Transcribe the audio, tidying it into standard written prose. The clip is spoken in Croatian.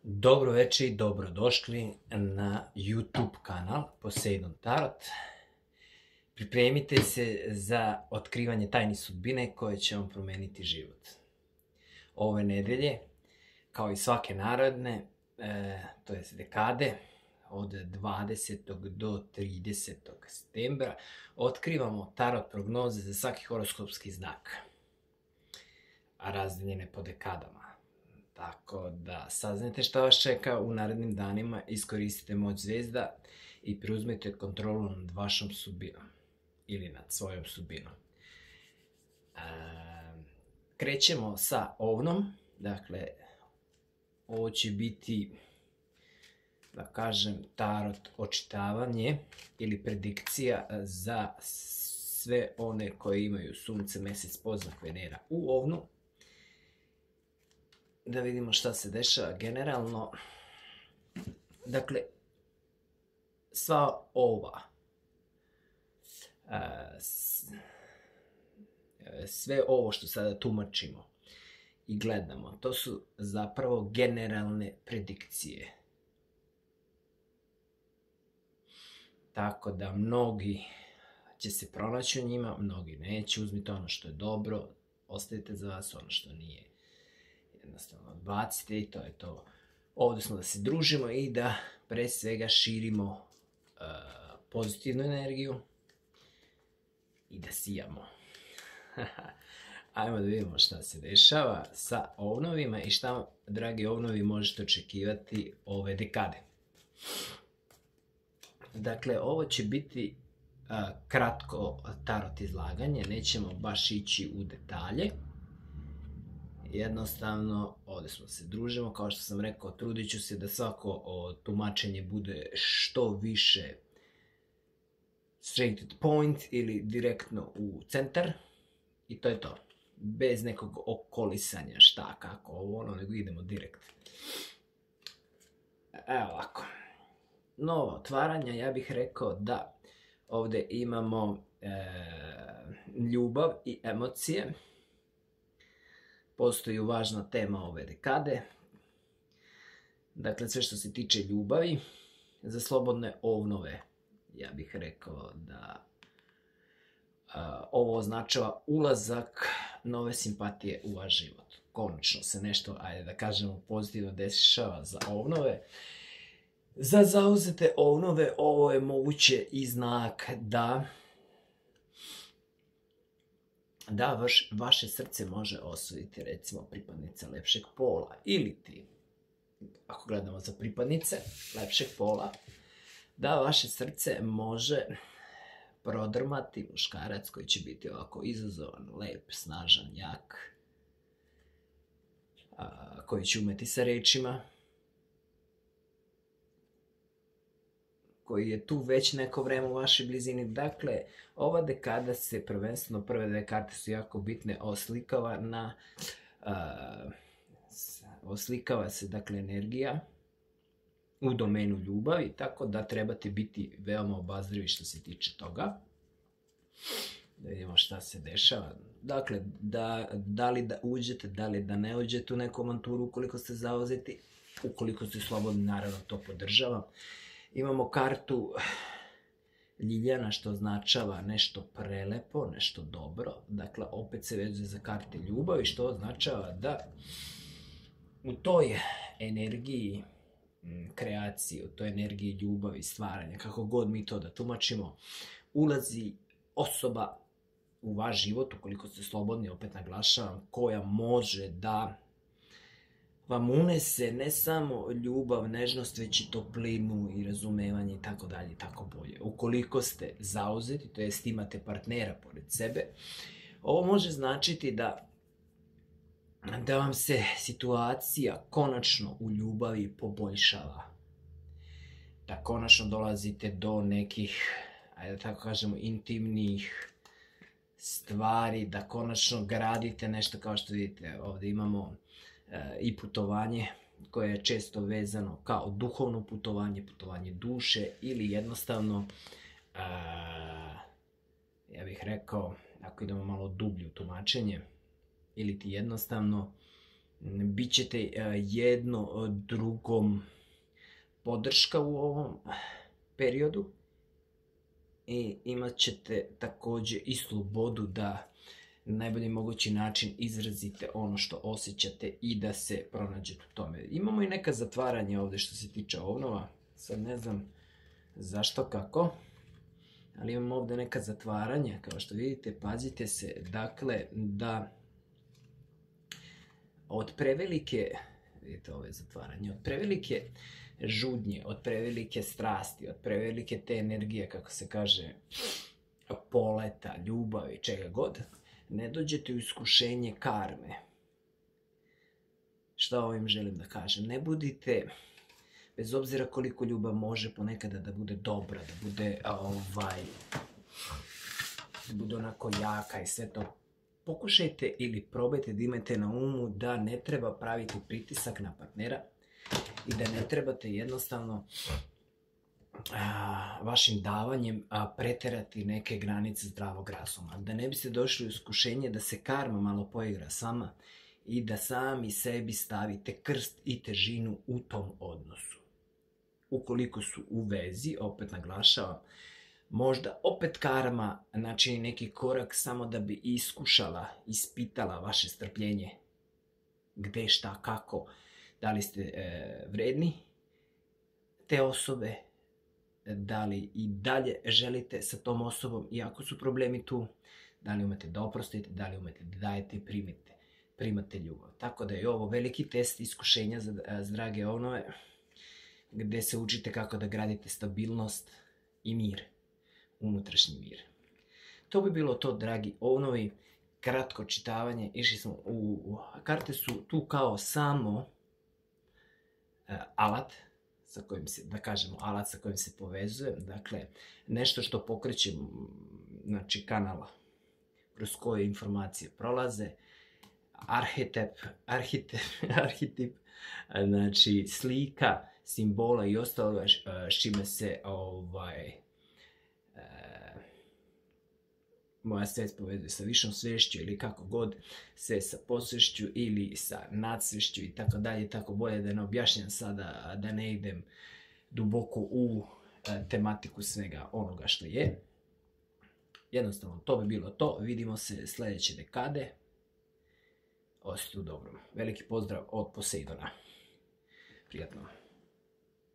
Dobro večer i dobrodošli na YouTube kanal Poseidon Tarot. Pripremite se za otkrivanje tajnih sudbine koje će vam promeniti život. Ove nedelje, kao i svake naredne, to je dekade, od 20. do 30. septembra, otkrivamo tarot prognoze za svaki horoskopski znak, a razdeljene po dekadama. Tako da saznajte šta vas čeka u narednim danima, iskoristite moć zvezda i preuzmite kontrolu nad vašom sudbinom ili nad svojom sudbinom. Krećemo sa ovnom, dakle, ovo će biti, da kažem, tarot očitavanje ili predikcija za sve one koji imaju sunce, mesec, poznak Venera u ovnu. Da vidimo šta se dešava generalno. Dakle, sva ova, sve ovo što sada tumačimo i gledamo, to su zapravo generalne predikcije. Tako da mnogi će se pronaći u njima, mnogi neće. Uzmite ono što je dobro, ostavite za vas ono što nije. Jednostavno odbacite i to je to. Ovdje smo da se družimo i da pre svega širimo pozitivnu energiju i da sijamo. Ajmo da vidimo šta se dešava sa ovnovima i šta, dragi ovnovi, možete očekivati ove dekade. Dakle, ovo će biti kratko tarot izlaganje, nećemo baš ići u detalje. Jednostavno, ovdje smo se družimo, kao što sam rekao, trudit ću se da svako tumačenje bude što više straight to the point ili direktno u centar i to je to. Bez nekog okolisanja šta, kako, ovo, ono, nego idemo direkt. Evo ovako. Novo otvaranje, ja bih rekao da ovdje imamo ljubav i emocije. Postoji važna tema ove dekade. Dakle, sve što se tiče ljubavi, za slobodne ovnove, ja bih rekao da ovo označava ulazak nove simpatije u vaš život. Konačno se nešto, ajde da kažemo, pozitivno dešava za ovnove. Za zauzete ovnove ovo je moguće i znak da vaše srce može osvojiti, recimo, pripadnica lepšeg pola ili ti, ako gledamo za pripadnice lepšeg pola, da vaše srce može prodrmati muškarac koji će biti ovako izazovan, lep, snažan, jak, koji će umeti sa rečima, koji je tu već neko vreme u vašoj blizini. Dakle, ova dekada se prvenstveno, prve dve karte su jako bitne, oslikava se, dakle, energija u domenu ljubavi, tako da trebate biti veoma obazrivi što se tiče toga. Da vidimo šta se dešava. Dakle, da li da uđete, da li da ne uđete u neku avanturu ukoliko ste zauzeti, ukoliko ste slobodni, naravno to podržavam. Imamo kartu Ljiljana, što označava nešto prelepo, nešto dobro. Dakle, opet se vezuje za karte ljubavi, što označava da u toj energiji kreacije, u toj energiji ljubavi, stvaranja, kako god mi to da tumačimo, ulazi osoba u vaš život, ukoliko ste slobodni, opet naglašavam, koja može da vam unese ne samo ljubav, nežnost, već i toplinu i razumevanje i tako dalje i tako bolje. Ukoliko ste zauzeti, to jest imate partnera pored sebe, ovo može značiti da vam se situacija konačno u ljubavi poboljšava. Da konačno dolazite do nekih, ajde da tako kažemo, intimnih stvari, da konačno gradite nešto, kao što vidite. Ovdje imamo i putovanje koje je često vezano kao duhovno putovanje, putovanje duše ili jednostavno, ja bih rekao, ako idemo malo dublje u tumačenje, ili ti jednostavno Bićete jedno drugom podrška u ovom periodu i imat ćete također i slobodu da na najbolji mogući način izrazite ono što osjećate i da se pronađete u tome. Imamo i neka zatvaranja ovdje što se tiče ovnova, sad ne znam zašto, kako, ali imamo ovdje neka zatvaranja, kao što vidite, pazite se, dakle, da od prevelike, vidite ove zatvaranje, od prevelike žudnje, od prevelike strasti, od prevelike te energije, kako se kaže, poleta, ljubavi, čega god, ne dođete u iskušenje karme. Šta ovim želim da kažem? Ne budite, bez obzira koliko ljubav može ponekada da bude dobra, da bude onako jaka i sve to, pokušajte ili probajte da imate na umu da ne treba praviti pritisak na partnera i da ne trebate jednostavno vašim davanjem preterati neke granice zdravog razuma. Da ne biste došli u iskušenje da se karma malo poigra s vama i da sami sebi stavite krst i težinu u tom odnosu. Ukoliko su u vezi, opet naglašavam, možda opet karma načini neki korak samo da bi iskušala, ispitala vaše strpljenje. Gde, šta, kako, da li ste vredni te osobe, da li i dalje želite sa tom osobom, iako su problemi tu, da li umete da oprostite, da li umete da dajete i primate ljubav. Tako da je ovo veliki test iskušenja za drage ovnove, gde se učite kako da gradite stabilnost i mir, unutrašnji mir. To bi bilo to, dragi ovnovi, kratko čitavanje, išli smo karte su tu kao samo alat, sa kojim se, da kažemo, alat sa kojim se povezuje, dakle, nešto što pokreće, znači, kanala kroz koje informacije prolaze, arhetip, znači, slika, simbola i ostalo, s čime se moja svest povezuje sa višom svešću ili kako god, sve sa posvešću ili sa nadsvešću i tako dalje, tako bolje da ne objašnjam sada, da ne idem duboko u tematiku svega onoga što je. Jednostavno, to bi bilo to. Vidimo se sljedeće dekade. Ostaju dobro. Veliki pozdrav od Poseidona. Prijatno.